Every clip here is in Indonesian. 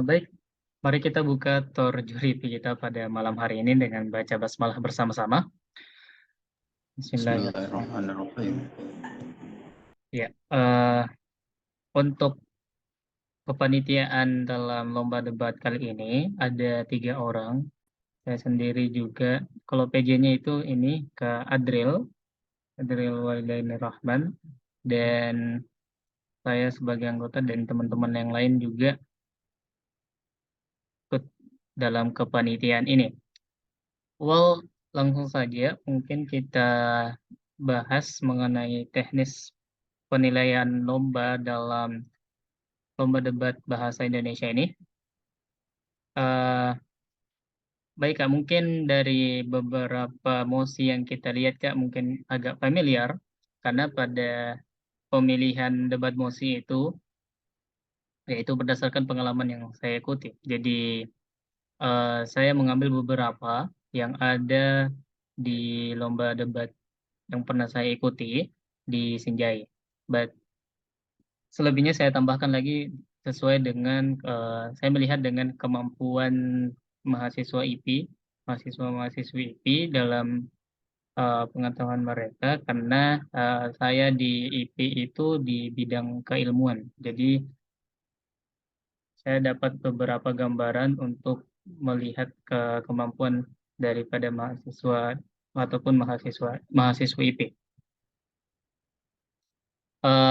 Baik, mari kita buka Tor Juriti kita pada malam hari ini dengan baca basmalah bersama-sama. Bismillahirrahmanirrahim. Bismillahirrahmanirrahim. Ya, untuk kepanitiaan dalam lomba debat kali ini ada 3 orang. Saya sendiri juga. Kalau PJ-nya itu ini ke Adril Walidaini Rahman, dan saya sebagai anggota dan teman-teman yang lain juga ikut dalam kepanitiaan ini. Well, langsung saja mungkin kita bahas mengenai teknis penilaian lomba dalam lomba debat bahasa Indonesia ini. Eh, Baik Kak, mungkin dari beberapa mosi yang kita lihat Kak mungkin agak familiar karena pada pemilihan debat mosi itu yaitu berdasarkan pengalaman yang saya ikuti. Jadi saya mengambil beberapa yang ada di lomba debat yang pernah saya ikuti di Sinjai. But selebihnya saya tambahkan lagi sesuai dengan saya melihat dengan kemampuan mahasiswa IP, mahasiswa-mahasiswi IP dalam pengetahuan mereka karena saya di IP itu di bidang keilmuan. Jadi saya dapat beberapa gambaran untuk melihat kemampuan daripada mahasiswa ataupun mahasiswi IP.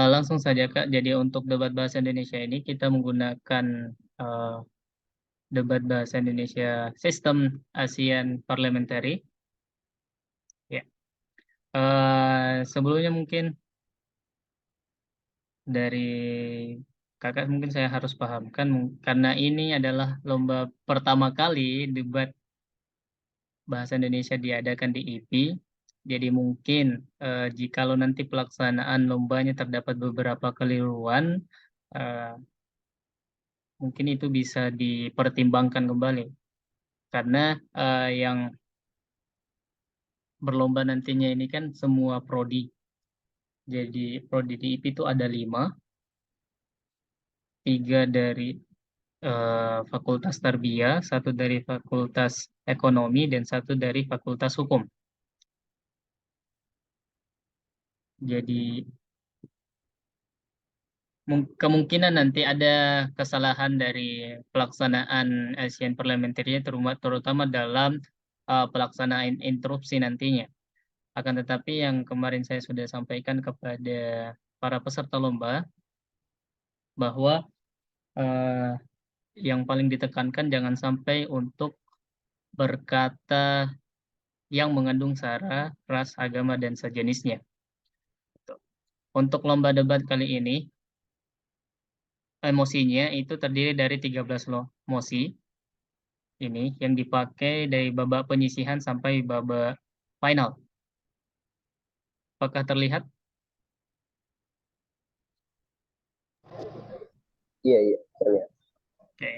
Langsung saja Kak, jadi untuk debat bahasa Indonesia ini kita menggunakan eh, debat bahasa Indonesia sistem ASEAN Parliamentary. Ya. Sebelumnya mungkin dari kakak mungkin saya harus pahamkan karena ini adalah lomba pertama kali debat bahasa Indonesia diadakan di IP. Jadi mungkin jikalau nanti pelaksanaan lombanya terdapat beberapa keliruan, eh, mungkin itu bisa dipertimbangkan kembali karena yang berlomba nantinya ini kan semua prodi. Jadi prodi di IP itu ada 5, 3 dari Fakultas Tarbiyah, 1 dari Fakultas Ekonomi, dan 1 dari Fakultas Hukum. Jadi kemungkinan nanti ada kesalahan dari pelaksanaan Asian Parliamentary terutama dalam pelaksanaan interupsi nantinya. Akan tetapi yang kemarin saya sudah sampaikan kepada para peserta lomba bahwa eh, yang paling ditekankan jangan sampai untuk berkata yang mengandung sara, ras, agama, dan sejenisnya. Untuk lomba debat kali ini, emosinya itu terdiri dari 13 mosi ini yang dipakai dari babak penyisihan sampai babak final. Apakah terlihat? Iya, iya, terlihat. Oke.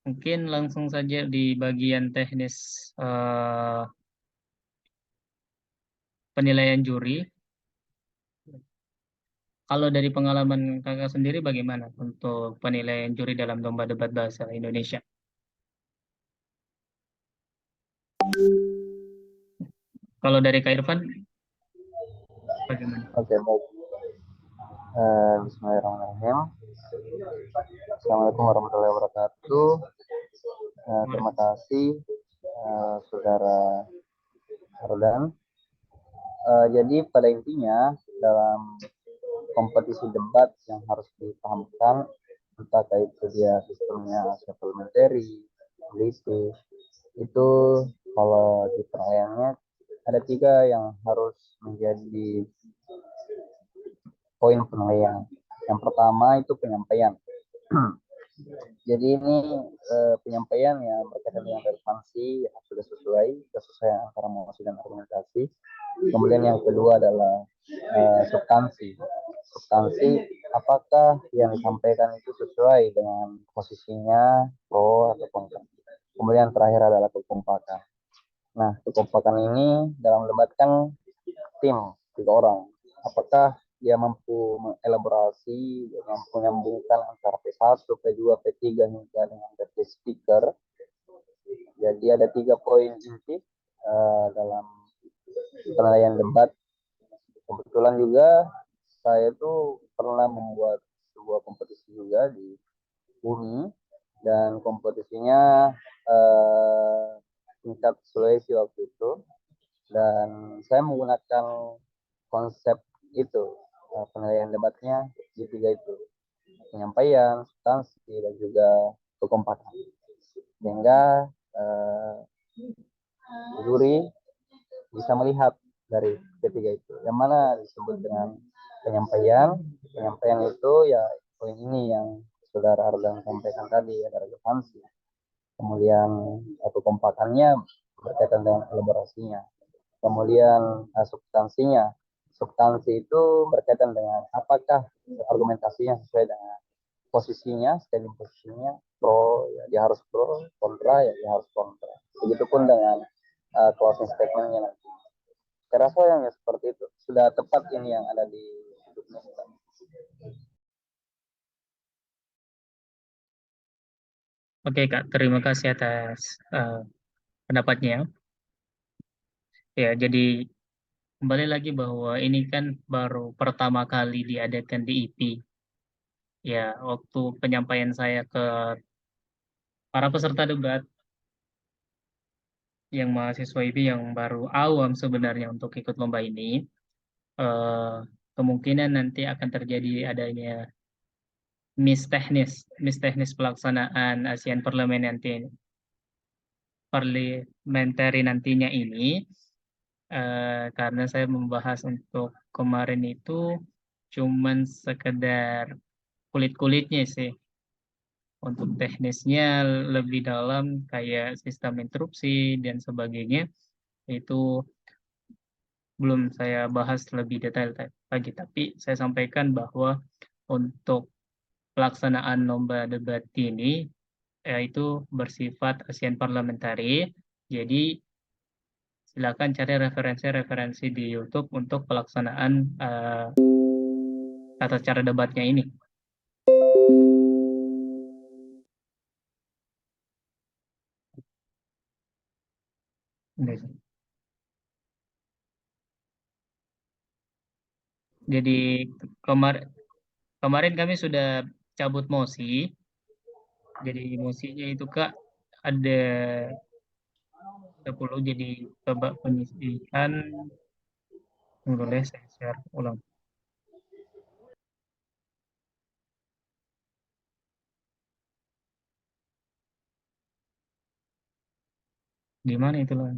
Mungkin langsung saja di bagian teknis eh, penilaian juri. Kalau dari pengalaman kakak sendiri bagaimana untuk penilaian juri dalam lomba debat bahasa Indonesia? Kalau dari Kak Irfan, bagaimana? Oke, baik. Bismillahirrahmanirrahim. Assalamualaikum warahmatullahi wabarakatuh. Terima kasih, Saudara Rodan. Jadi pada intinya dalam kompetisi debat yang harus dipahamkan, entah itu dia sistemnya Asia parliamentary, politik, itu kalau di penilaiannya ada 3 yang harus menjadi poin penilaian. Yang pertama itu penyampaian. Jadi ini penyampaian yang berkaitan dengan relevansi yang sudah sesuai antara mosi dan argumentasi. Kemudian yang kedua adalah substansi. Substansi apakah yang disampaikan itu sesuai dengan posisinya pro atau kontra. Kemudian terakhir adalah kekompakan. Nah, kekompakan ini dalam debat kan tim 3 orang. Apakah dia mampu mengelaborasi, dia mampu menyambungkan antara P1, P2, P3 hingga dengan PT speaker. Jadi ada 3 poin inti dalam penilaian debat. Kebetulan juga saya itu pernah membuat sebuah kompetisi juga di UNI, dan kompetisinya tingkat Sulawesi waktu itu, dan saya menggunakan konsep itu, penilaian debatnya di 3 itu, penyampaian, substansi, dan juga kekompakan, sehingga juri bisa melihat dari ketiga itu yang mana disebut dengan penyampaian. Penyampaian itu ya poin ini yang saudara Ardan sampaikan tadi, ada relevansi, kemudian kekompakannya berkaitan dengan elaborasinya, kemudian substansinya. Substansi itu berkaitan dengan apakah argumentasinya sesuai dengan posisinya, standing posisinya, pro ya dia harus pro, kontra ya dia harus kontra. Begitupun dengan closing statementnya nanti. Saya rasa yang seperti itu sudah tepat ini yang ada di hidupnya. Oke Kak, terima kasih atas pendapatnya. Ya, jadi kembali lagi bahwa ini kan baru pertama kali diadakan di IP. Ya, waktu penyampaian saya ke para peserta debat yang mahasiswa IP yang baru awam sebenarnya untuk ikut lomba ini, eh, kemungkinan nanti akan terjadi adanya miss teknis pelaksanaan ASEAN Parliamentary nantinya ini, karena saya membahas untuk kemarin itu cuman sekedar kulit-kulitnya sih. Untuk teknisnya lebih dalam kayak sistem interupsi dan sebagainya itu belum saya bahas lebih detail lagi, tapi saya sampaikan bahwa untuk pelaksanaan lomba debat ini itu bersifat ASEAN Parliamentary. Jadi silakan cari referensi-referensi di YouTube untuk pelaksanaan tata cara debatnya ini. Jadi kemar kemarin kami sudah cabut mosi. Jadi mosinya itu Kak ada 10, jadi coba penyisihan. Boleh saya share ulang. Gimana itu loh?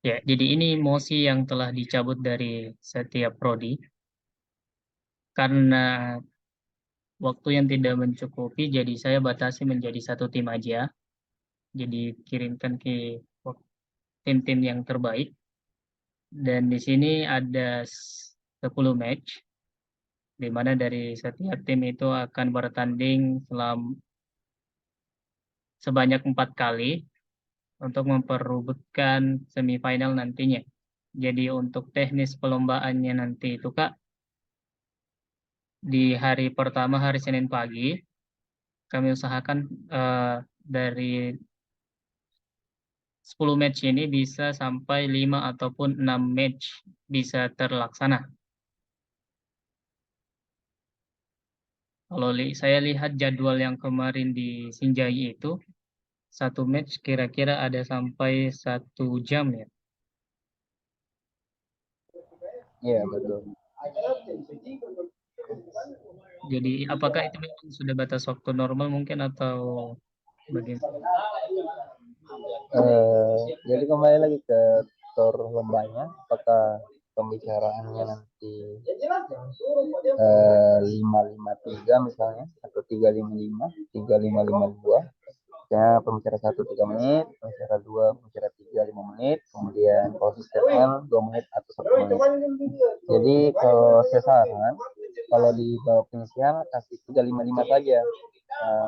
Ya, jadi ini mosi yang telah dicabut dari setiap prodi karena waktu yang tidak mencukupi, jadi saya batasi menjadi satu tim aja. Jadi kirimkan ke tim-tim yang terbaik. Dan di sini ada 10 match, di mana dari setiap tim itu akan bertanding sebanyak 4 kali untuk memperebutkan semifinal nantinya. Jadi untuk teknis perlombaannya nanti itu Kak, di hari pertama hari Senin pagi, kami usahakan dari 10 match ini bisa sampai 5 ataupun 6 match bisa terlaksana. Kalau saya lihat jadwal yang kemarin di Sinjai itu, satu match kira-kira ada sampai 1 jam ya. Iya betul. Jadi apakah itu memang sudah batas waktu normal mungkin atau bagaimana? Jadi kembali lagi ke tor lombanya, apakah pembicaraannya nanti 553 misalnya, atau 355, 3552, Ya, pembicara 1 3 menit, pembicara 2, pembicara 3 5 menit, kemudian closing statement 2 menit atau 1 menit. Jadi kalau saya saran, kalau di bawah penyisihan kasih 355 saja.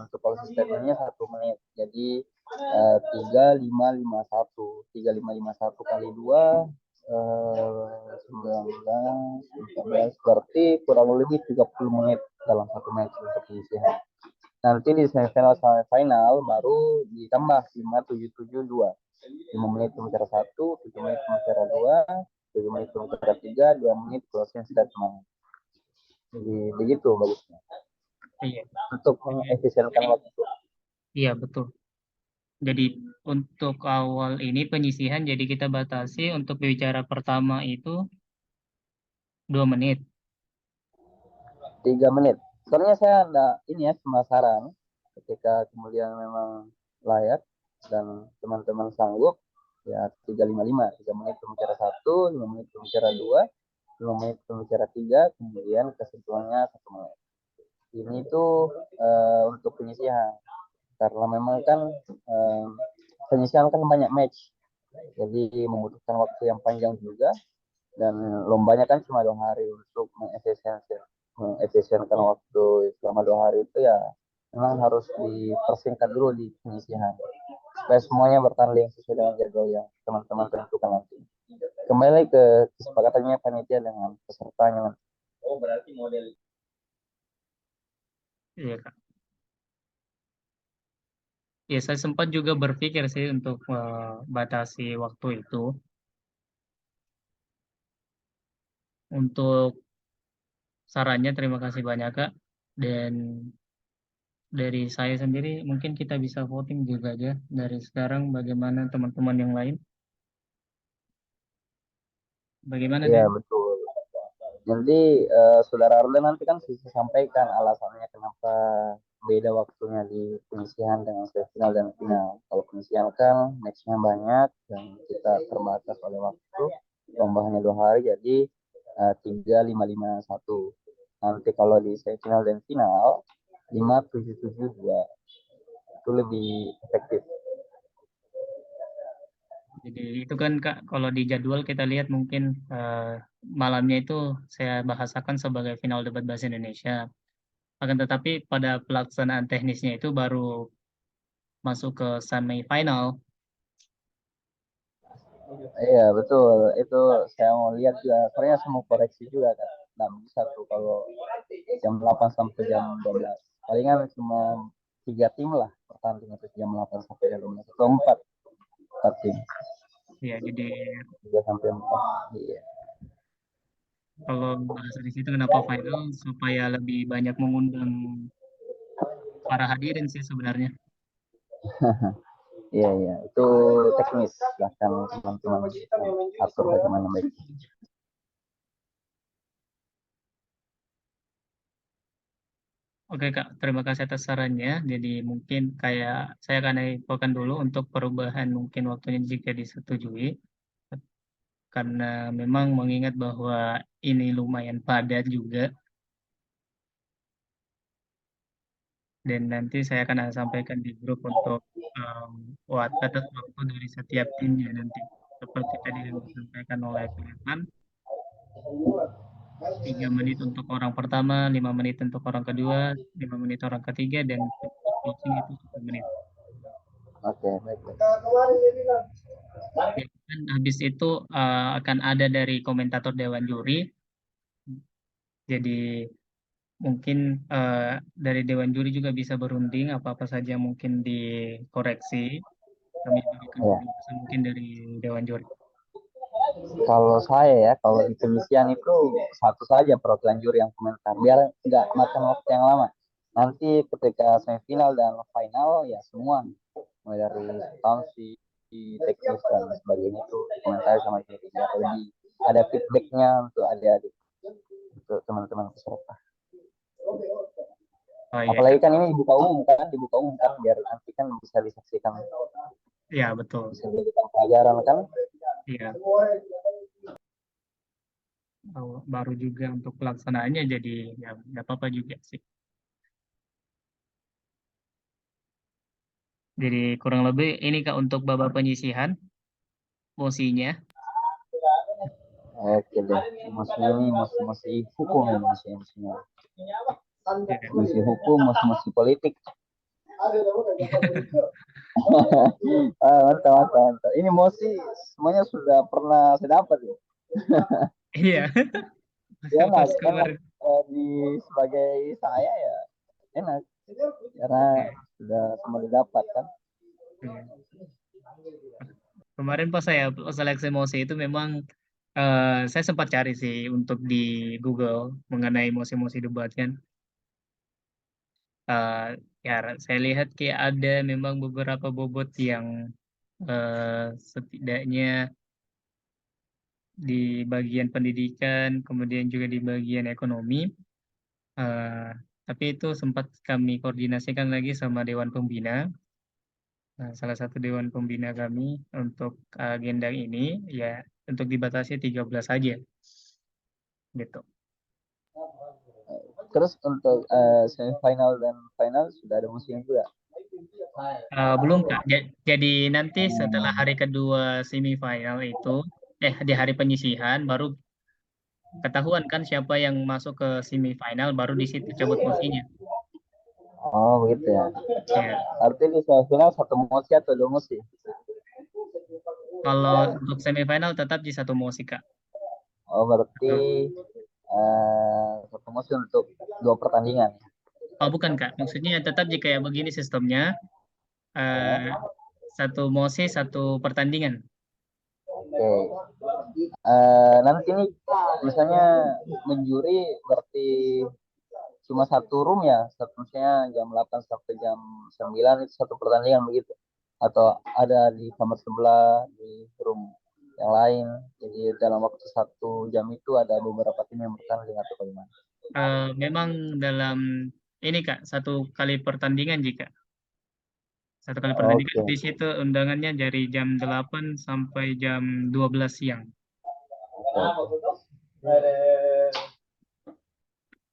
Untuk closing statementnya 1 menit. Jadi 3551, 3551 kali 2 19, 14, berarti kurang lebih 30 menit dalam 1 match untuk penyisihan. Nanti di semifinal sama final baru ditambah 5772. 5 menit pembicara 1, 7 menit pembicara 2, 7 menit pembicara 3, 2 menit closing statement. Jadi begitu bagusnya. Iya. Untuk mengefisienkan waktu. Iya, betul. Jadi untuk awal ini penyisihan, jadi kita batasi untuk bicara pertama itu 2 menit. 3 menit. Soalnya saya ada ini ya penasaran ketika kemudian memang layak dan teman-teman sanggup ya 355, 3 menit pembicara 1, 5 menit pembicara 2, 5 menit pembicara 3, kemudian kesimpulannya 1 menit. Ini tuh untuk penyisihan karena memang kan penyisihan kan banyak match, jadi membutuhkan waktu yang panjang juga dan lombanya kan cuma 2 hari. Untuk mengefisienkan waktu selama 2 hari itu ya memang harus dipersingkat dulu di penyisihan supaya semuanya bertanding sesuai dengan jadwal yang teman-teman tentukan nanti. Kembali ke kesepakatannya panitia dengan pesertanya. Oh, berarti model. Iya, Kak. Ya, saya sempat juga berpikir sih untuk batasi waktu itu. Untuk sarannya terima kasih banyak, Kak. Dan dari saya sendiri mungkin kita bisa voting juga aja dari sekarang bagaimana teman-teman yang lain. Bagaimana, Iya Den? betul. Jadi saudara Arlen nanti kan bisa sampaikan alasannya kenapa beda waktunya di penyisihan dengan semifinal dan final. Kalau penyisihan kan matchnya banyak dan kita terbatas oleh waktu, lombanya 2 hari, jadi 3551. Nanti kalau di semifinal dan final 5772 itu lebih efektif. Jadi itu kan, Kak, kalau di jadwal kita lihat mungkin malamnya itu saya bahasakan sebagai final debat bahasa Indonesia. Akan tetapi pada pelaksanaan teknisnya itu baru masuk ke semifinal. Iya betul, itu saya mau lihat juga. Soalnya saya mau koreksi juga kan. Nah, bisa tuh kalau jam 8 sampai jam 12. Palingan cuma 3 tim lah pertanding itu jam 8 sampai jam 12. Atau 4 tim. Ya, jadi 3 sampai 4. Iya. kalau bahasa di situ kenapa final supaya lebih banyak mengundang para hadirin sih sebenarnya. Iya, iya. Itu teknis. Silahkan teman-teman atur bagaimana baik. Oke, Kak, terima kasih atas sarannya. Jadi mungkin kayak saya akan infokan dulu untuk perubahan mungkin waktunya jika disetujui. Karena memang mengingat bahwa ini lumayan padat juga. Dan nanti saya akan sampaikan di grup untuk batas waktu dari setiap timnya nanti. Seperti tadi yang disampaikan oleh Pak, 3 menit untuk orang pertama, 5 menit untuk orang kedua, 5 menit orang ketiga, dan closing itu 1 menit. Oke, baik. Ya, kan habis itu akan ada dari komentator Dewan Juri. Jadi mungkin dari Dewan Juri juga bisa berunding apa-apa saja yang mungkin dikoreksi. Kami berikan Ya. penjelasan mungkin dari Dewan Juri. Kalau saya ya, kalau di penyisian itu satu saja perwakilan juri yang komentar, biar nggak makan waktu yang lama. Nanti ketika semifinal dan final ya semua, mulai dari substansi, teknis dan sebagainya itu komentar sama juri, biar lebih ada feedbacknya untuk adik-adik, untuk teman-teman peserta. Oh iya, Apalagi Kak. kan ini dibuka umum kan, biar nanti kan bisa disaksikan, Ya, betul. bisa dijadikan pelajaran kan. Iya. Baru juga untuk pelaksanaannya, jadi ya nggak apa-apa juga sih. Jadi kurang lebih ini Kak untuk babak penyisihan mosinya. Oke deh. Maksudnya ini masih hukum ya maksudnya. Ya. Masih hukum, masih politik. Mantap, mantap, mantap. Ini mosi semuanya sudah pernah saya dapat ya. Iya, Enak, pas enak kemarin. di sebagai saya ya enak karena Iya, sudah semua didapat kan. iya. Kemarin pas saya seleksi mosi itu memang saya sempat cari sih untuk di Google mengenai mosi-mosi debat kan. Eh, ya, saya lihat kayak ada memang beberapa bobot yang setidaknya di bagian pendidikan, kemudian juga di bagian ekonomi. eh, tapi itu sempat kami koordinasikan lagi sama Dewan Pembina. Nah, salah satu Dewan Pembina kami untuk agenda ini ya untuk dibatasi 13 saja gitu. Terus untuk semifinal dan final sudah ada musuhnya juga. Belum Kak. Jadi nanti setelah Hmm. hari kedua semifinal itu, di hari penyisihan baru ketahuan kan siapa yang masuk ke semifinal, baru di situ cabut mosinya. Oh begitu ya. Ya, Artinya di semifinal satu mosi atau dua mosi? kalau untuk semifinal tetap di satu mosi Kak. Oh berarti Satu. satu mosi untuk dua pertandingan. Oh bukan Kak, maksudnya tetap jika kayak begini sistemnya, eh, Ya. satu mosi satu pertandingan. Oke. Nanti nih misalnya menjuri berarti cuma satu room ya, satu misalnya jam 8 sampai jam 9 itu satu pertandingan begitu. Atau ada di kamar sebelah di room yang lain. Jadi dalam waktu 1 jam itu ada beberapa tim yang bertanding atau bagaimana? Memang dalam ini Kak, satu kali pertandingan jika satu kali pertandingan Oke. di situ undangannya dari jam 8 sampai jam 12 siang.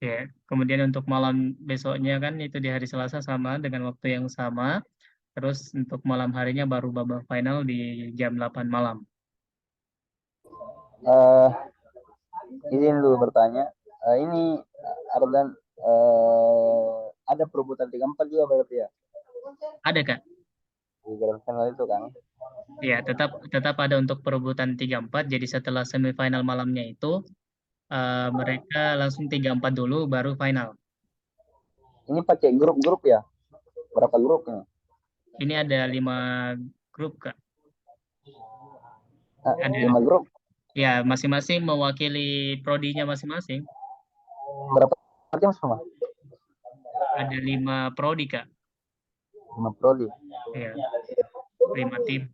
Ya, kemudian untuk malam besoknya kan itu di hari Selasa sama dengan waktu yang sama. Terus untuk malam harinya baru babak final di jam 8 malam. Eh, izin dulu bertanya. Ini Ardan ada perebutan 34 juga berarti ya Ada Kak? di grand final itu kan? Ya, tetap tetap ada untuk perebutan 3-4. Jadi setelah semifinal malamnya itu mereka langsung 3-4 dulu baru final. Ini pakai grup-grup ya? Berapa grupnya? Ini ada 5 grup Kak. Ada 5 grup. ya masing-masing mewakili prodinya masing-masing. Berapa tim semua? Ada 5 prodi Kak. 5 prodi. Ya, 5 tim.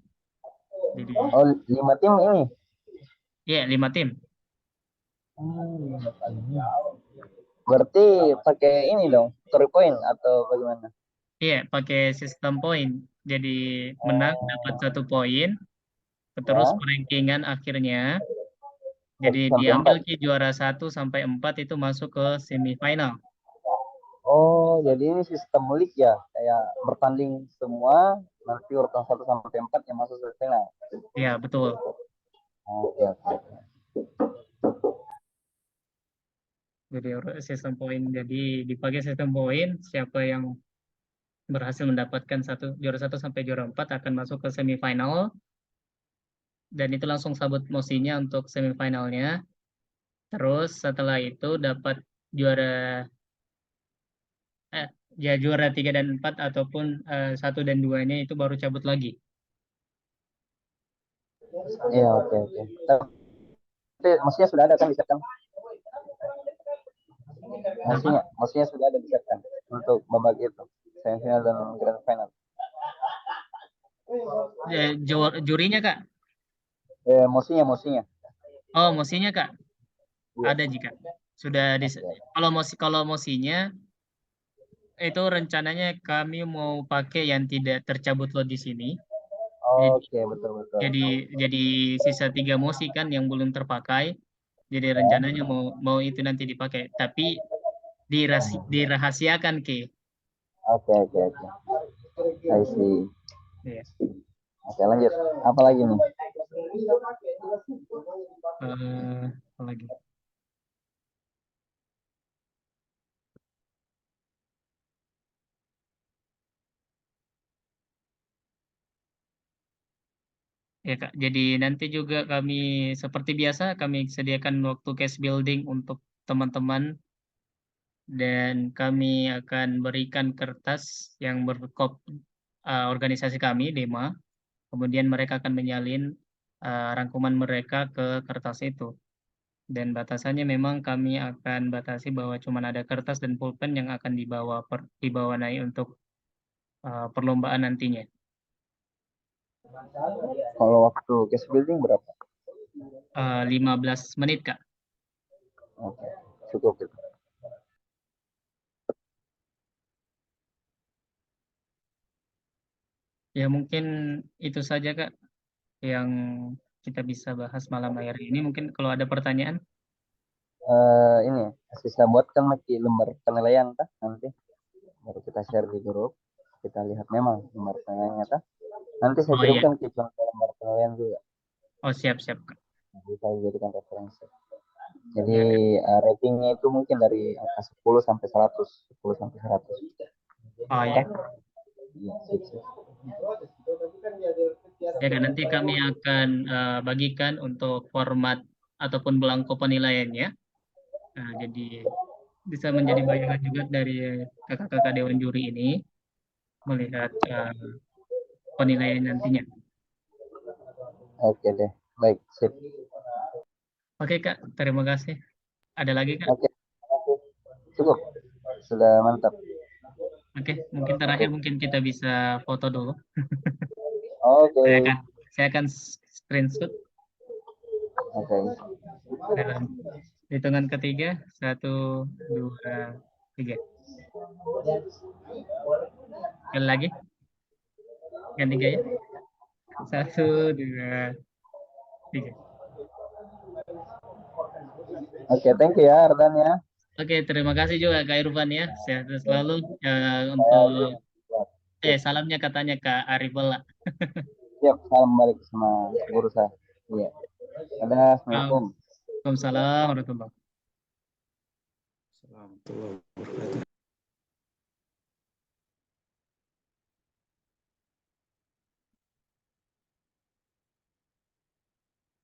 Jadi Oh 5 tim ini. ya 5 tim. Berarti pakai ini dong, 3 point atau bagaimana? Iya, pakai sistem poin. Jadi menang dapat Oh, 1 poin, terus ya, rankingan akhirnya. Jadi 1 sampai 4. diambil ki juara 1 sampai 4 itu masuk ke semifinal. Oh, jadi ini sistem league ya, kayak bertanding semua, nanti urutan 1 sampai 4 yang masuk ke final. Ya, betul. Oke, oke. Jadi sistem poin. Jadi dipakai sistem poin, siapa yang berhasil mendapatkan juara 1 sampai juara 4 akan masuk ke semifinal dan itu langsung sabut mosinya untuk semifinalnya. Terus setelah itu dapat juara eh, ya juara 3 dan 4 ataupun 1 dan 2-nya itu baru cabut lagi. Iya, oke, oke. Tapi maksudnya sudah ada kan disiapkan? Kenapa? Maksudnya sudah ada disiapkan untuk babak itu, semifinal dan grand final. Jurinya Kak. Maksudnya. Oh, mosinya Kak. Iya. Ada jika sudah Oke. kalau mosinya itu rencananya kami mau pakai yang tidak tercabut loh di sini. Jadi Oke, betul betul. jadi jadi sisa 3 mosi kan yang belum terpakai. Jadi Ya. rencananya mau mau itu nanti dipakai, tapi dirahasiakan ke. Oke, oke, oke. I see. Iya. Oke, lanjut. Apa lagi nih? Apa lagi? Ya Kak, jadi nanti juga kami seperti biasa kami sediakan waktu case building untuk teman-teman dan kami akan berikan kertas yang berkop organisasi kami, DEMA. Kemudian mereka akan menyalin rangkuman mereka ke kertas itu. Dan batasannya memang kami akan batasi bahwa cuma ada kertas dan pulpen yang akan dibawa naik untuk perlombaan nantinya. Kalau waktu case building berapa? 15 menit, Kak. Oke, cukup gitu. Ya mungkin itu saja, Kak, yang kita bisa bahas malam hari ini. Mungkin kalau ada pertanyaan, Ini sisa buat kan lagi lembar penilaian kah nanti baru kita share di grup, kita lihat memang lembar penilaiannya kah nanti saya oh iya, kirimkan ke lembar penilaian juga, oh siap-siap, Kak. bisa dijadikan referensi. Jadi Ya, Kak. ratingnya itu mungkin dari angka 10 sampai 100, 10 sampai 100. Oh Kah? iya. Iya, sip, sip. Ya, Kak, nanti kami akan bagikan untuk format ataupun belangko penilaiannya. Nah, jadi bisa menjadi bayangan juga dari kakak-kakak Dewan Juri ini melihat penilaian nantinya. Oke deh, baik, sip. Oke, Kak, terima kasih. Ada lagi, Kak? Oke, cukup, sudah mantap. Oke, mungkin terakhir Cukup. mungkin kita bisa foto dulu. Oke, Saya akan saya akan screenshot oke. dalam hitungan ketiga. Satu, dua, tiga. Sekali lagi, yang tiga ya. Satu, dua, tiga. Oke, thank you ya Ardan ya. Oke, terima kasih juga Kak Irfan ya. Sehat selalu. Saya Untuk siap, siap, salamnya katanya Kak Arifullah. siap. Salam balik sama guru saya. Iya. Ada, assalamualaikum. Waalaikumsalam warahmatullahi wabarakatuh. Assalamualaikum warahmatullahi wabarakatuh.